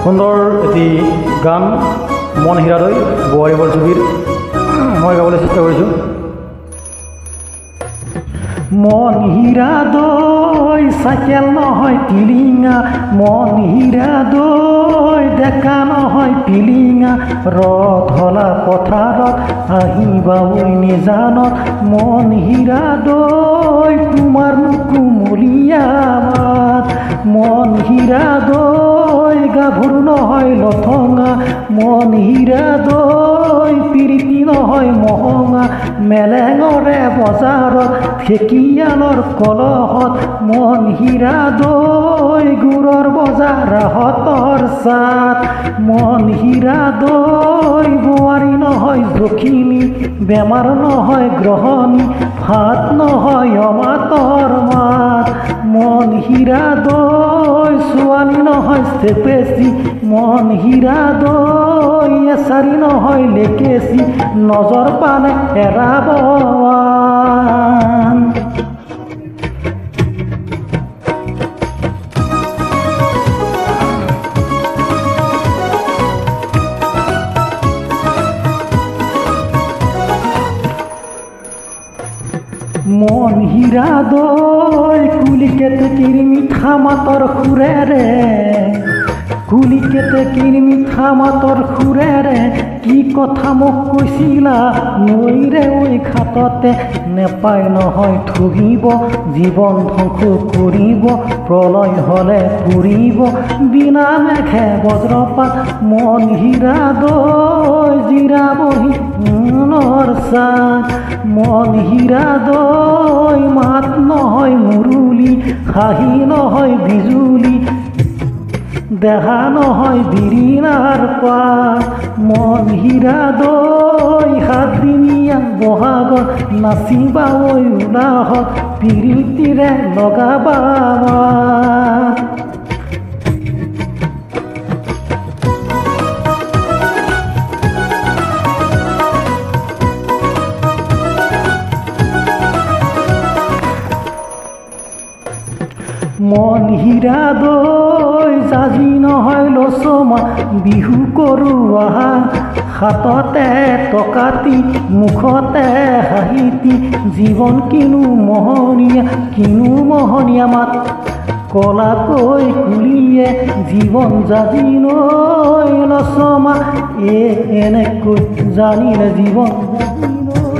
সুন্দৰ এটি গান মন হীৰাদৈ বোৱাৰী বোলছবিৰ মই গাবলৈ চেষ্টা কৰিছোঁ। মন হীৰাদৈ চাইকেল নহয় টিলিঙা, মন হীৰাদৈ ডেকা নহয় পিলিঙা, ৰথ হলা পথাৰত আহিবা ঐ নিজানত, মন হীৰাদৈ তোমাৰ কুমলীয়া মাত, মন হীৰাদৈ গাভৰু নহয় লঠঙা, মন হীৰাদৈ প্ৰীতি নহয় মহঙা, মেলেঙৰে বজাৰত ঢেকীয়ালৰ কলহত, মন হীৰাদৈ গুৰৰ বজাৰ ৰাহতৰ চাত, মন হীৰাদৈ বোৱাৰী নহয় জখিনী, বেমাৰ নহয় গ্ৰহণী, ভাত নহয় অমাতৰ মাত, মন হীৰাদৈ ছোৱালী নহয় চেপেচি, মন হীৰাদৈ এচাৰি নহয় লেকেচি, নজৰ পালে এৰাব মন হীৰাদৈ কুলিকেতে মিঠা মাতৰ সুৰেৰে, কুলিকেতে মিঠা মাতৰ সুৰেৰে, কি কথা মোক কৈছিলা নৈৰে ঐ ঘাটতে, নেপায় নহয় ঠগিব জীৱন ধ্বংস কৰিব, প্ৰলয় হলে পুৰিব বিনা মেঘে বজ্ৰপাত, মন হীৰাদৈ জিৰাবহি মনৰ চাত, মন হীৰাদৈ মাত নহয় মুৰুলি, হাঁহি নহয় বিজুলি, দেহা নহয় বিৰিণাৰ পাত, মন হীৰাদৈ সাতদিনীয়া বহাগত নাচিবা ঐ উলাহত, প্ৰীতিৰে লগাবা মাত। মন হীৰাদৈ জাজি নহয় লচমা, বিহু কৰোঁ আহা, হাততে টকাতি মুখতে হাঁহিতি, জীৱন কিনো মোহনীয়া মাত, কলাকৈ কুলিয়ে জীৱন জাজি নৈ লচমা, এনেকৈ জানিলে জীৱন জাজি নৈ।